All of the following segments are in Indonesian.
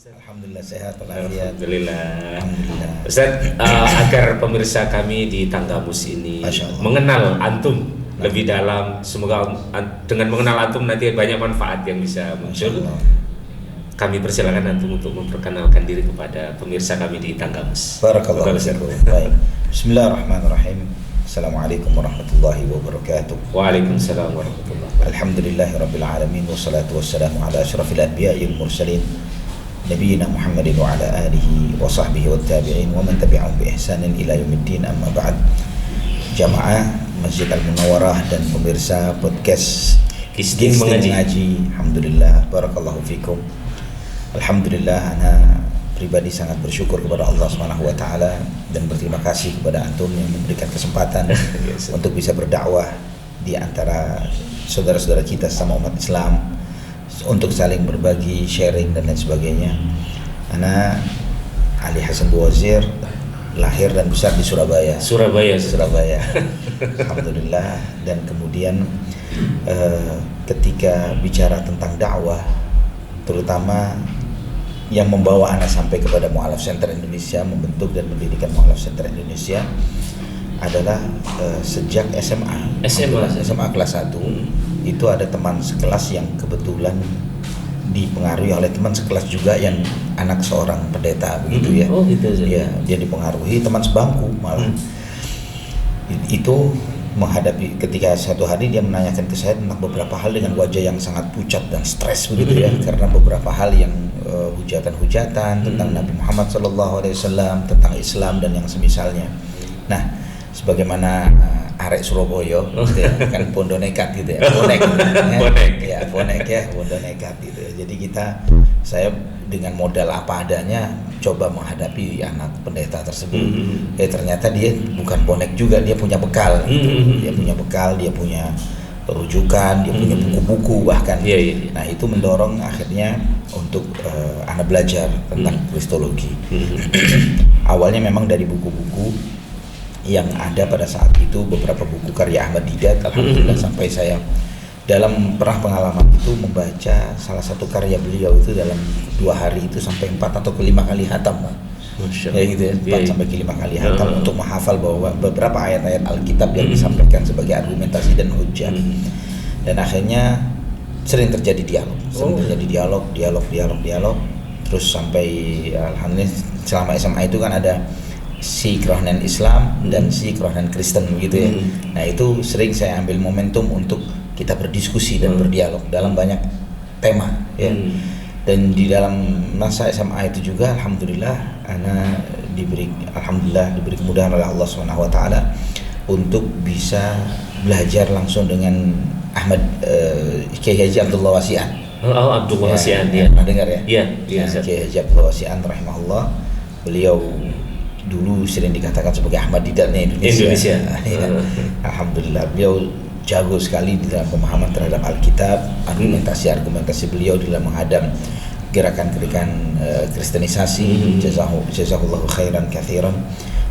Alhamdulillah sehat walafiat. Alhamdulillah. Alhamdulillah. Ustaz, agar pemirsa kami di Tanggamus ini mengenal antum lebih dalam, semoga dengan mengenal antum nanti banyak manfaat yang bisa muncul. Kami persilakan antum untuk memperkenalkan diri kepada pemirsa kami di Tanggamus. Barakallahu fiikum. Baik. Bismillahirrahmanirrahim. Assalamualaikum warahmatullahi wabarakatuh. Waalaikumsalam warahmatullahi wabarakatuh. Alhamdulillahirabbil alamin wassalatu wassalamu ala asyrafil anbiya'i wal mursalin nabiyina Muhammadin wa ala alihi wa sahbihi wat tabi'in wa man tabi'ahum bi ihsanin ila yaumiddin, amma ba'd. Jamaah Masjid Al-Munawwarah dan pemirsa podcast Kisting Mengaji. Alhamdulillah, barakallahu fikum. Alhamdulillah, ana pribadi sangat bersyukur kepada Allah Subhanahu wa taala dan berterima kasih kepada antum yang memberikan kesempatan untuk bisa berdakwah di antara saudara-saudara kita sama umat Islam, untuk saling berbagi, sharing dan lain sebagainya. Ana Ali Hasan Buwazir, lahir dan besar di Surabaya. Surabaya. Alhamdulillah. Dan kemudian ketika bicara tentang dakwah, terutama yang membawa anak sampai kepada Mu'alaf Center Indonesia, membentuk dan mendirikan Mu'alaf Center Indonesia adalah sejak SMA kelas 1. Itu ada teman sekelas yang kebetulan dipengaruhi oleh teman sekelas juga yang anak seorang pendeta begitu ya. Oh gitu ya. Dia dipengaruhi teman sebangku malah. Itu menghadapi ketika satu hari dia menanyakan ke saya tentang beberapa hal dengan wajah yang sangat pucat dan stres begitu ya, karena beberapa hal yang hujatan-hujatan tentang Nabi Muhammad SAW, tentang Islam dan yang semisalnya. Nah, sebagaimana arek Surabaya gitu ya, kan bondo nekat gitu ya, bonek bondo nekat gitu ya. Jadi saya dengan modal apa adanya coba menghadapi anak pendeta tersebut. Ternyata dia bukan bonek juga, dia punya bekal. Dia punya rujukan, dia punya buku-buku bahkan. Nah, itu mendorong akhirnya untuk anak belajar tentang kristologi. Awalnya memang dari buku-buku yang ada pada saat itu, beberapa buku karya Ahmad Didat. Alhamdulillah sampai saya dalam pengalaman itu membaca salah satu karya beliau itu dalam 2 hari itu sampai 4 atau 5 kali hatam, ya gitu ya, 4 sampai 5 kali hatam untuk menghafal bahwa beberapa ayat-ayat Alkitab yang disampaikan sebagai argumentasi dan hujjah. Dan akhirnya sering terjadi dialog, terus sampai alhamdulillah selama SMA itu kan ada si kerohanian Islam dan si kerohanian Kristen begitu ya. Nah, itu sering saya ambil momentum untuk kita berdiskusi dan berdialog dalam banyak tema ya. Dan di dalam masa SMA itu juga alhamdulillah ana diberi kemudahan oleh Allah Subhanahu wa taala untuk bisa belajar langsung dengan Ahmad Kiai Haji Abdullah Wasi'an. Abdullah Wasi'an ya. Pernah dengar ya? Iya. Kiai Haji Abdullah Wasi'an rahimahullah. Beliau dulu sering dikatakan sebagai Ahmad Didatnya Indonesia. Ya. Alhamdulillah beliau jago sekali di dalam pemahaman terhadap Alkitab, argumentasi beliau di dalam menghadam gerakan-gerakan kristenisasi. Jazakallahu khairan katsiran.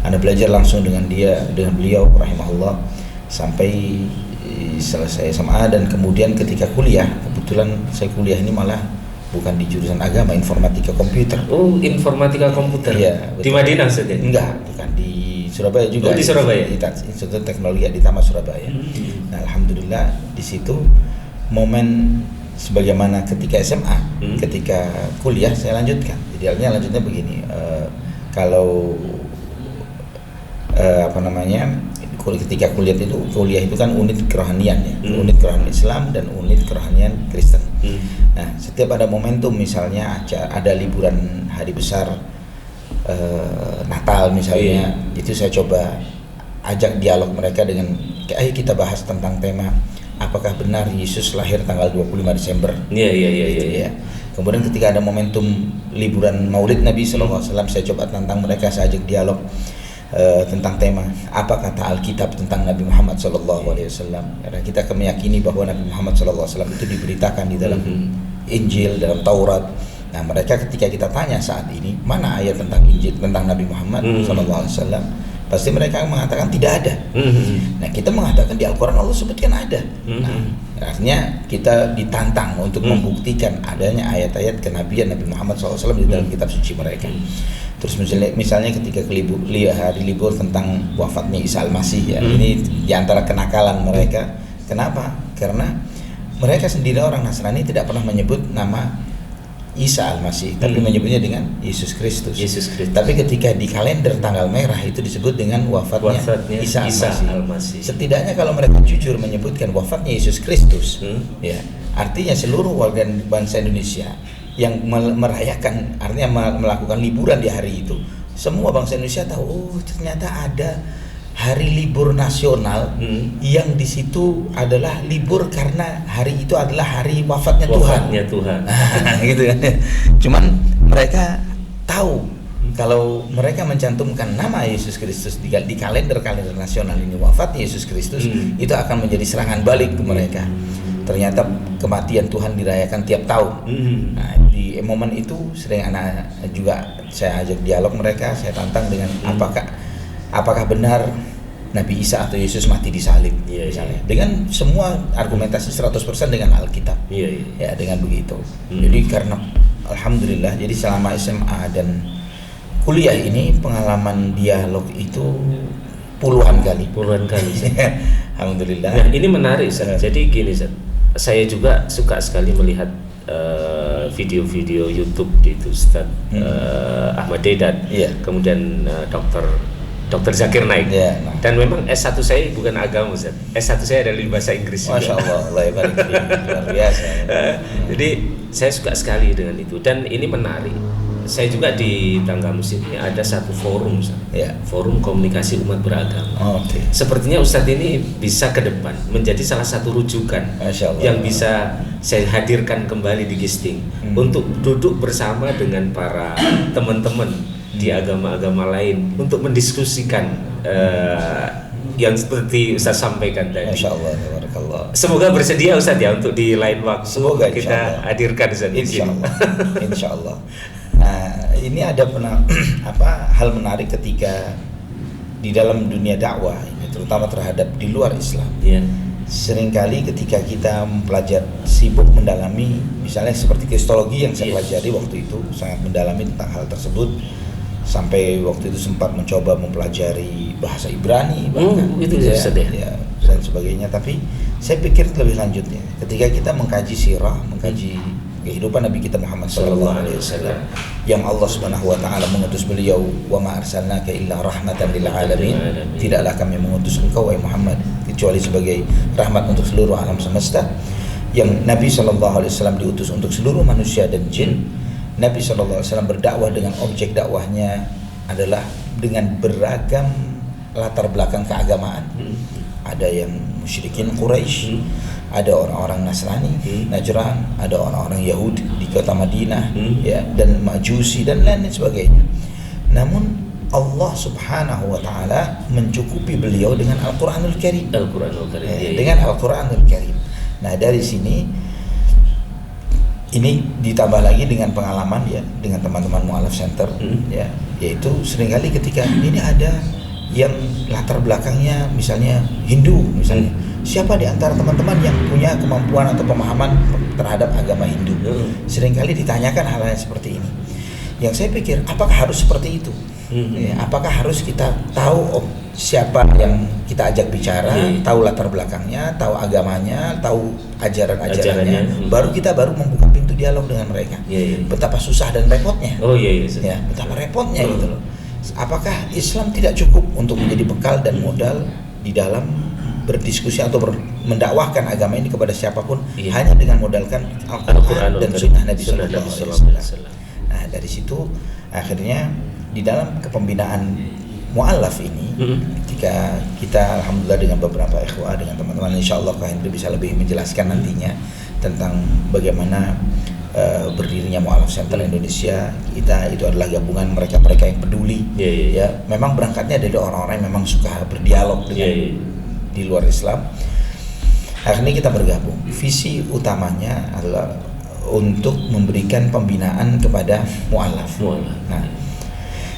Anda belajar langsung dengan beliau rahimahullah sampai selesai SMA. Dan kemudian ketika kuliah, kebetulan saya kuliah ini malah bukan di jurusan agama, informatika komputer. Oh, informatika komputer. Iya, di Madinah saja? Enggak, bukan di Surabaya juga. Di Surabaya. Di Institut Teknologi Aditama Surabaya. Nah, alhamdulillah di situ momen sebagaimana ketika SMA, ketika kuliah saya lanjutkan. Idealnya lanjutnya begini. Kalau ketika kuliah itu kan unit kerohanian ya, unit kerohanian Islam dan unit kerohanian Kristen. Nah, setiap ada momentum misalnya ada liburan hari besar Natal misalnya, itu saya coba ajak dialog mereka dengan ayo kita bahas tentang tema apakah benar Yesus lahir tanggal 25 Desember. Iya. Kemudian ketika ada momentum liburan Maulid Nabi SAW, saya coba tantang mereka, saya ajak dialog tentang tema apa kata Alkitab tentang Nabi Muhammad SAW. Karena kita meyakini bahwa Nabi Muhammad SAW itu diberitakan di dalam Injil, dalam Taurat. Nah, mereka ketika kita tanya saat ini mana ayat tentang Injil tentang Nabi Muhammad SAW, pasti mereka mengatakan tidak ada. Nah, kita mengatakan di Al-Quran Allah sebutkan ada. Nah, artinya kita ditantang untuk membuktikan adanya ayat-ayat kenabian Nabi Muhammad SAW di dalam kitab suci mereka. Terus misalnya ketika hari libur tentang wafatnya Isa Al-Masih ya, ini diantara kenakalan mereka. Kenapa? Karena mereka sendiri orang Nasrani tidak pernah menyebut nama Isa Al-Masih, tapi menyebutnya dengan Yesus Kristus. Tapi ketika di kalender tanggal merah itu disebut dengan wafatnya Isa Al-Masih. Setidaknya kalau mereka jujur menyebutkan wafatnya Yesus Kristus, ya, artinya seluruh warga bangsa Indonesia yang merayakan, artinya melakukan liburan di hari itu, semua bangsa Indonesia tahu, oh ternyata ada hari libur nasional yang di situ adalah libur karena hari itu adalah hari wafatnya Tuhan. Gitu kan. Cuman mereka tahu kalau mereka mencantumkan nama Yesus Kristus di kalender nasional ini, wafat Yesus Kristus, itu akan menjadi serangan balik ke mereka. Ternyata kematian Tuhan dirayakan tiap tahun. Nah, di momen itu sering saya ajak dialog mereka, saya tantang dengan apakah benar Nabi Isa atau Yesus mati disalib, misalnya. Dengan semua argumentasi 100% dengan Alkitab. Ya, dengan begitu. Jadi karena alhamdulillah, jadi selama SMA dan kuliah ini pengalaman dialog itu puluhan kali. Alhamdulillah. Nah, ini menarik, Ustaz. Jadi gini, Ustaz. Saya juga suka sekali melihat video-video YouTube di itu, Ustaz Ahmad Deedat, kemudian Dr. Zakir Naik. Dan memang S1 saya bukan agama, Ustaz. S1 saya adalah bahasa Inggris. Masya Allah, Allah luar biasa. Jadi saya suka sekali dengan itu, dan ini menarik. Saya juga di Tanggamus ini ada satu forum, Ustaz. Forum komunikasi umat beragama. Sepertinya Ustadz ini bisa ke depan menjadi salah satu rujukan yang bisa saya hadirkan kembali di Gisting untuk duduk bersama dengan para teman-teman di agama-agama lain untuk mendiskusikan yang seperti Ustaz sampaikan tadi. Masya Allah, tabarakallah. Semoga bersedia Ustaz ya untuk di lain waktu. Semoga kita hadirkan Ustaz. Insya Allah. Nah, ini ada hal menarik ketika di dalam dunia dakwah ini, terutama terhadap di luar Islam. Seringkali ketika kita sibuk mendalami, misalnya seperti kristologi yang saya pelajari waktu itu, sangat mendalami tentang hal tersebut. Sampai waktu itu sempat mencoba mempelajari bahasa Ibrani bahkan dan sebagainya. Tapi saya pikir lebih lanjutnya ketika kita mengkaji sirah, mengkaji kehidupan Nabi kita Muhammad SAW, yang Allah Subhanahu wa taala mengutus beliau, wa ma arsalnaka illa rahmatan lil alamin, tidaklah kami mengutus engkau wahai Muhammad kecuali sebagai rahmat untuk seluruh alam semesta. Yang Nabi SAW diutus untuk seluruh manusia dan jin. Nabi SAW berdakwah dengan objek dakwahnya adalah dengan beragam latar belakang keagamaan. Ada yang musyrikin Quraisy, ada orang-orang Nasrani, Najran, ada orang-orang Yahudi di kota Madinah, ya, dan Majusi dan lain sebagainya. Namun Allah Subhanahu wa taala mencukupi beliau dengan Al-Qur'anul Karim. Dengan Al-Qur'anul Karim. Nah, dari sini ini ditambah lagi dengan pengalaman ya dengan teman-teman Mu'alaf Center ya, yaitu seringkali ketika ini ada yang latar belakangnya misalnya Hindu misalnya, siapa di antara teman-teman yang punya kemampuan atau pemahaman terhadap agama Hindu? Seringkali ditanyakan hal-hal seperti ini. Yang saya pikir, apakah harus seperti itu? Ya, apakah harus kita tahu siapa yang kita ajak bicara, tahu latar belakangnya, tahu agamanya, tahu ajaran-ajarannya, baru kita membuka pintu dialog dengan mereka? Betapa susah dan repotnya. Ya, betapa repotnya gitu loh. Apakah Islam tidak cukup untuk menjadi bekal dan modal di dalam berdiskusi atau mendakwahkan agama ini kepada siapapun hanya dengan modalkan Al-Quran dan Sunnah Nabi Sallallahu Alaihi Wasallam? Nah, dari situ akhirnya di dalam kepembinaan mu'alaf ini, ketika kita alhamdulillah dengan beberapa ikhwah, dengan teman-teman, insyaallah Kak Hendri bisa lebih menjelaskan nantinya tentang bagaimana berdirinya Mu'alaf Center Indonesia. Kita itu adalah gabungan mereka-mereka yang peduli, ya, memang berangkatnya dari orang-orang yang memang suka berdialog dengan di luar Islam. Akhirnya kita bergabung. Visi utamanya adalah untuk memberikan pembinaan kepada mu'alaf. Nah,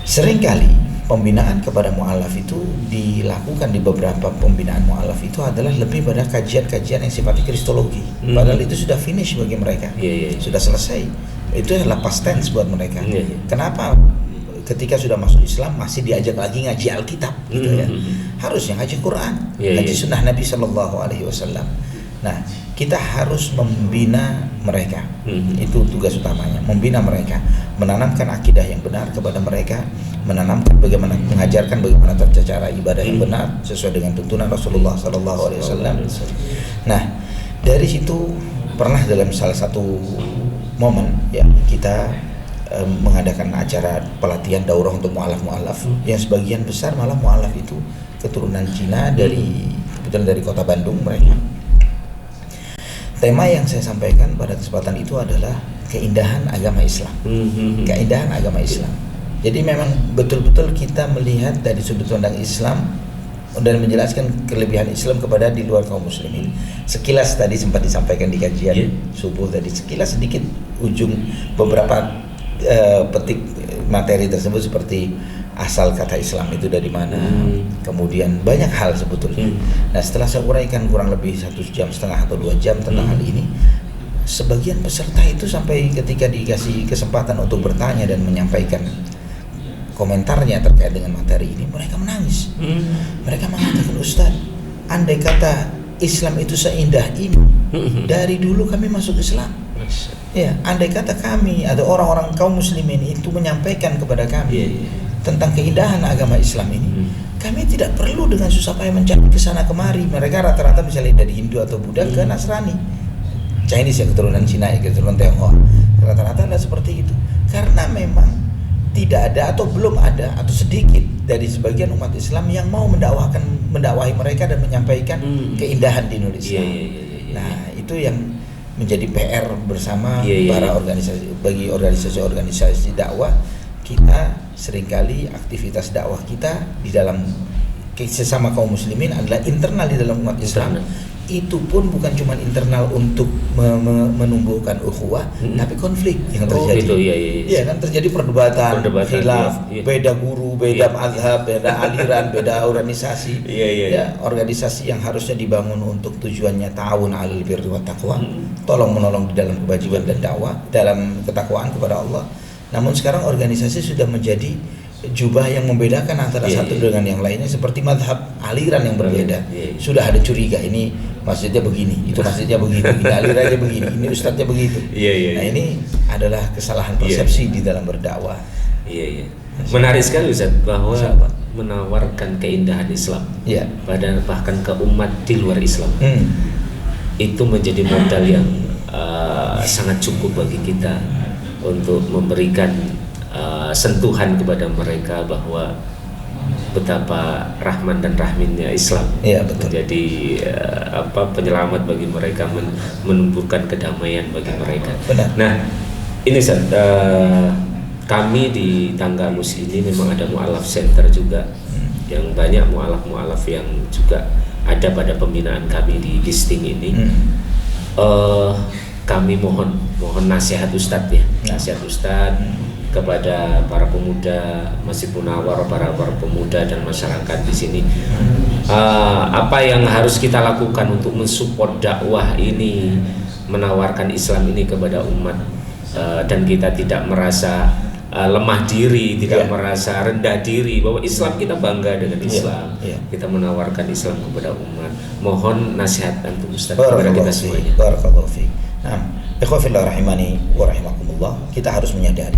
seringkali pembinaan kepada mu'alaf itu dilakukan di beberapa pembinaan mu'alaf itu adalah lebih pada kajian-kajian yang sifatnya kristologi. Padahal itu sudah finish bagi mereka, sudah selesai. Itu adalah past tense buat mereka. Kenapa ketika sudah masuk Islam masih diajak lagi ngaji Alkitab gitu ya? Harusnya ngaji Quran, ngaji sunnah Nabi Sallallahu Alaihi Wasallam. Nah, kita harus membina mereka. Itu tugas utamanya, membina mereka, menanamkan akidah yang benar kepada mereka, menanamkan bagaimana, mengajarkan bagaimana tata cara ibadah yang benar sesuai dengan tuntunan Rasulullah Sallallahu Alaihi Wasallam. Nah, dari situ pernah dalam salah satu momen ya kita mengadakan acara pelatihan daurah untuk mu'alaf yang sebagian besar malah mu'alaf itu keturunan Cina kebetulan dari kota Bandung mereka. Tema yang saya sampaikan pada kesempatan itu adalah keindahan agama Islam. Keindahan agama Islam. Jadi memang betul-betul kita melihat dari sudut pandang Islam dan menjelaskan kelebihan Islam kepada di luar kaum muslimin. Sekilas tadi sempat disampaikan di kajian subuh tadi, sekilas sedikit ujung beberapa petik materi tersebut seperti asal kata Islam itu dari mana, kemudian banyak hal sebetulnya. Nah, setelah saya uraikan kurang lebih 1,5 jam atau 2 jam tentang hal ini, sebagian peserta itu sampai ketika dikasih kesempatan untuk bertanya dan menyampaikan komentarnya terkait dengan materi ini, mereka menangis. Mereka mengatakan, Ustaz, andai kata Islam itu seindah ini, dari dulu kami masuk Islam. Ya, andai kata kami atau orang-orang kaum muslimin itu menyampaikan kepada kami tentang keindahan agama Islam ini, kami tidak perlu dengan susah payah mencari kesana kemari. Mereka rata-rata misalnya dari Hindu atau Buddha ke Nasrani, Chinese ya, keturunan Cina ya, keturunan Tionghoa, rata-rata adalah seperti itu. Karena memang tidak ada atau belum ada atau sedikit dari sebagian umat Islam yang mau mendakwahi mereka dan menyampaikan keindahan di Indonesia. Nah, itu yang menjadi PR bersama para organisasi, bagi organisasi dakwah. Kita seringkali aktivitas dakwah kita di dalam sesama kaum muslimin adalah internal di dalam umat Islam. Itu pun bukan cuma internal untuk menumbuhkan ukhuwah, tapi konflik yang terjadi. Iya kan, terjadi perdebatan khilaf, beda guru, beda mazhab, beda aliran, beda organisasi. Ya, organisasi yang harusnya dibangun untuk tujuannya ta'awun 'alal birri wat taqwa, tolong menolong di dalam kewajiban dan dakwah, dalam ketakwaan kepada Allah. Namun sekarang organisasi sudah menjadi jubah yang membedakan antara satu dengan yang lainnya, seperti mazhab, aliran yang berbeda. Sudah ada curiga, ini masjidnya begini, itu masjidnya begini, ini alirannya begini, ini ustadznya begitu. Nah, ini adalah kesalahan persepsi di dalam berdakwah. Menarik sekali Ustaz, bahwa menawarkan keindahan Islam pada bahkan ke umat di luar Islam, itu menjadi modal yang sangat cukup bagi kita untuk memberikan sentuhan kepada mereka bahwa betapa rahman dan rahminnya Islam. Menjadi penyelamat bagi mereka, menumbuhkan kedamaian bagi mereka. Nah, ini kami di Tanggamus ini memang ada mu'alaf center juga, yang banyak mu'alaf yang juga ada pada pembinaan kami di listing ini. Kami mohon nasihat Ustadz ya, nasihat Ustadz kepada para pemuda Masjid Munawwar, para pemuda dan masyarakat di sini. Apa yang harus kita lakukan untuk mensupport dakwah ini, menawarkan Islam ini kepada umat, dan kita tidak merasa lemah diri, tidak merasa rendah diri, bahwa Islam, kita bangga dengan Islam. Kita menawarkan Islam kepada umat. Mohon nasihat antum Ustaz kepada kita semuanya. Barakallahu fiik. Nah, ikhwafillah rahimani wa rahimakumullah, kita harus menyadari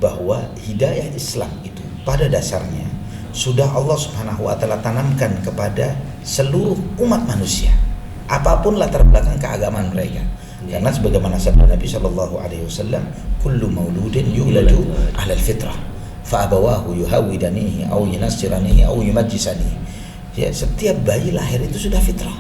bahwa hidayah Islam itu pada dasarnya sudah Allah Subhanahu wa taala tanamkan kepada seluruh umat manusia, apapun latar belakang keagamaan mereka. Karena sebagaimana sabda Nabi sallallahu alaihi wasallam, kullu mauludin yuladu 'alal fitrah fa abawahu yuhawidanihi aw yunassiranihi aw yumajjisanihi. Ya, setiap bayi lahir itu sudah fitrah.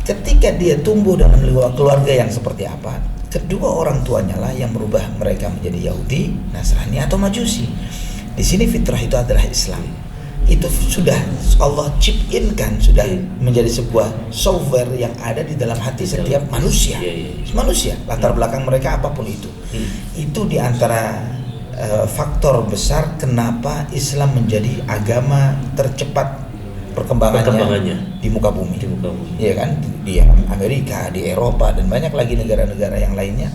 Ketika dia tumbuh dalam keluarga yang seperti apa, kedua orang tuanya lah yang merubah mereka menjadi Yahudi, Nasrani atau Majusi. Di sini fitrah itu adalah Islam. Itu sudah Allah chip in kan, sudah menjadi sebuah software yang ada di dalam hati setiap manusia. Manusia, latar belakang mereka apapun itu. Itu di antara faktor besar kenapa Islam menjadi agama tercepat perkembangannya di muka bumi. Iya kan, di Amerika, di Eropa dan banyak lagi negara-negara yang lainnya,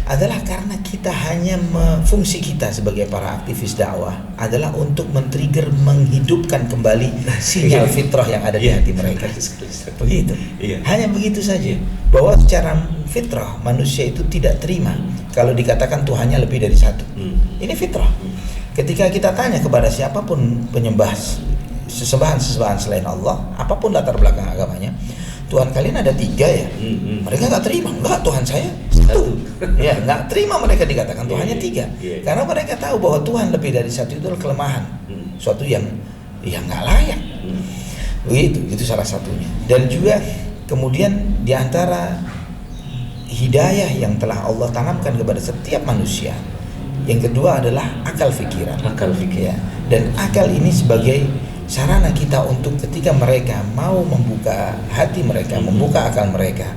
adalah karena kita hanya fungsi kita sebagai para aktivis dakwah adalah untuk men-trigger, menghidupkan kembali sinyal fitrah yang ada di hati mereka. Begitu. Hanya begitu saja. Bahwa secara fitrah manusia itu tidak terima kalau dikatakan Tuhannya lebih dari satu. Ini fitrah. Ketika kita tanya kepada siapapun penyembah sesembahan selain Allah, apapun latar belakang agamanya, Tuhan kalian ada 3 ya? Mereka nggak terima. Enggak, Tuhan saya 1. Ya, nggak terima mereka dikatakan Tuhannya 3. Karena mereka tahu bahwa Tuhan lebih dari 1 itu adalah kelemahan, suatu yang nggak layak. Begitu, itu salah satunya. Dan juga kemudian di antara hidayah yang telah Allah tanamkan kepada setiap manusia, yang kedua adalah akal fikiran. Ya. Dan akal ini sebagai sarana kita untuk ketika mereka mau membuka hati mereka, membuka akal mereka,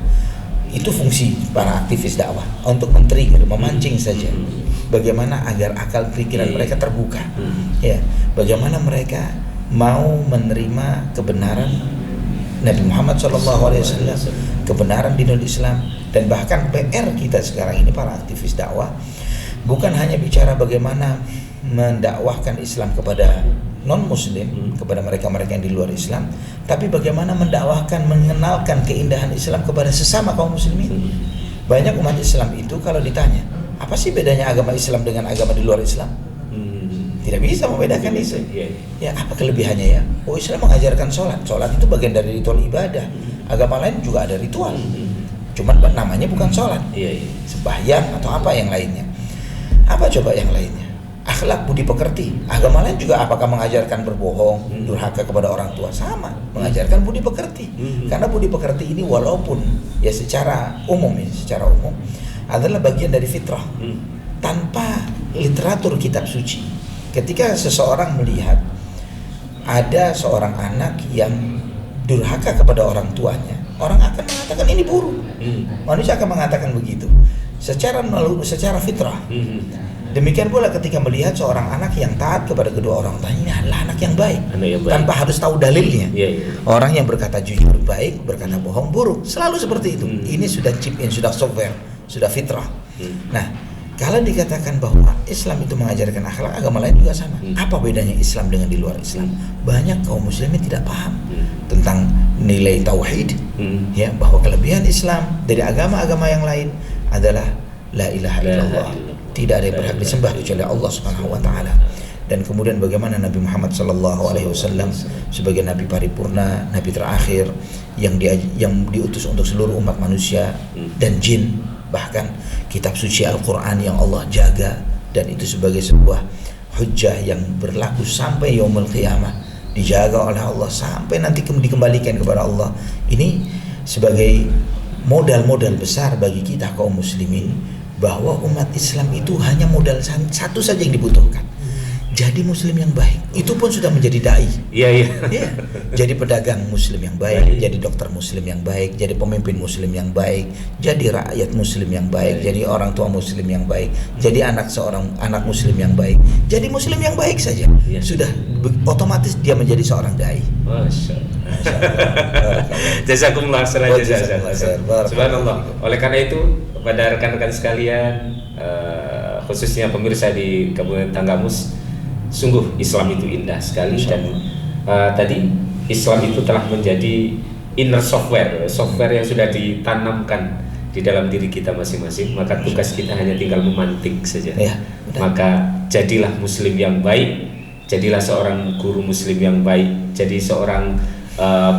itu fungsi para aktivis dakwah untuk men-trigger, memancing saja bagaimana agar akal pikiran mereka terbuka, ya, bagaimana mereka mau menerima kebenaran Nabi Muhammad SAW, kebenaran dinul Islam. Dan bahkan PR kita sekarang ini para aktivis dakwah bukan hanya bicara bagaimana mendakwahkan Islam kepada non-muslim, kepada mereka-mereka yang di luar Islam, tapi bagaimana mendakwahkan, mengenalkan keindahan Islam kepada sesama kaum muslimin. Banyak umat Islam itu kalau ditanya, apa sih bedanya agama Islam dengan agama di luar Islam? Tidak bisa membedakan itu. Ya, apa kelebihannya ya? Oh, Islam mengajarkan sholat. Sholat itu bagian dari ritual ibadah. Agama lain juga ada ritual. Cuman namanya bukan sholat. Sembahyang atau apa yang lainnya. Apa coba yang lainnya? Akhlak budi pekerti. Agama lain juga apakah mengajarkan berbohong, durhaka kepada orang tua? Sama, mengajarkan budi pekerti. Karena budi pekerti ini walaupun ya secara umum adalah bagian dari fitrah. Tanpa literatur kitab suci, ketika seseorang melihat ada seorang anak yang durhaka kepada orang tuanya, orang akan mengatakan ini buruk. Manusia akan mengatakan begitu secara fitrah. Demikian pula ketika melihat seorang anak yang taat kepada kedua orang tuanya, ini adalah anak yang baik, tanpa harus tahu dalilnya. Orang yang berkata jujur baik, berkata bohong buruk, selalu seperti itu. Ini sudah chip in, sudah software, sudah fitrah. Nah, kalau dikatakan bahwa Islam itu mengajarkan akhlak, agama lain juga sama. Apa bedanya Islam dengan di luar Islam? Banyak kaum muslimin tidak paham tentang nilai tauhid, ya, bahwa kelebihan Islam dari agama-agama yang lain adalah la ilaha illallah. Tidak ada yang berhak disembah kecuali Allah Subhanahu wa taala. Dan kemudian bagaimana Nabi Muhammad sallallahu alaihi wasallam sebagai nabi paripurna, nabi terakhir yang diutus untuk seluruh umat manusia dan jin, bahkan kitab suci Al-Qur'an yang Allah jaga, dan itu sebagai sebuah hujjah yang berlaku sampai yaumul qiyamah, dijaga oleh Allah sampai nanti dikembalikan kepada Allah. Ini sebagai modal-modal besar bagi kita kaum muslimin, bahwa umat Islam itu hanya modal satu saja yang dibutuhkan, jadi muslim yang baik. Itu pun sudah menjadi dai. Jadi pedagang muslim yang baik, jadi dokter muslim yang baik, jadi pemimpin muslim yang baik, jadi rakyat muslim yang baik, jadi orang tua muslim yang baik, jadi seorang anak muslim yang baik, jadi muslim yang baik saja. Sudah otomatis dia menjadi seorang dai. Masya Allah. Jazakumullah khairan. Subhanallah. Oleh karena itu, kepada rekan-rekan sekalian, khususnya pemirsa di Kabupaten Tanggamus, sungguh Islam itu indah sekali. Dan tadi Islam itu telah menjadi inner software yang sudah ditanamkan di dalam diri kita masing-masing. Maka tugas kita hanya tinggal memantik saja. Maka jadilah muslim yang baik, jadilah seorang guru muslim yang baik, jadi seorang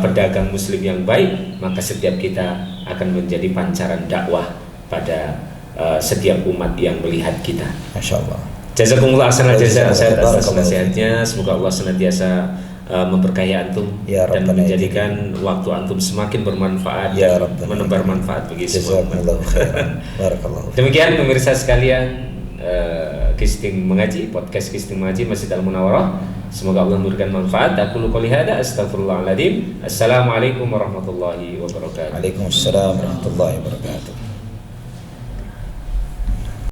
pedagang muslim yang baik. Maka setiap kita akan menjadi pancaran dakwah pada setiap umat yang melihat kita. Masya Allah. Jazakumullah khairan atas nasihatnya. Semoga Allah senantiasa memberkahi antum dan menjadikan waktu antum semakin bermanfaat, menebar manfaat bagi semua umat. Demikian pemirsa sekalian, Kisting Mengaji, podcast Kisting Mengaji Masjid Al-Munawwarah. Semoga Allah memberikan manfaat. Aqulu qouli hadza astaghfirullahaladzim. Assalamualaikum warahmatullahi wabarakatuh. Waalaikumsalam warahmatullahi wabarakatuh.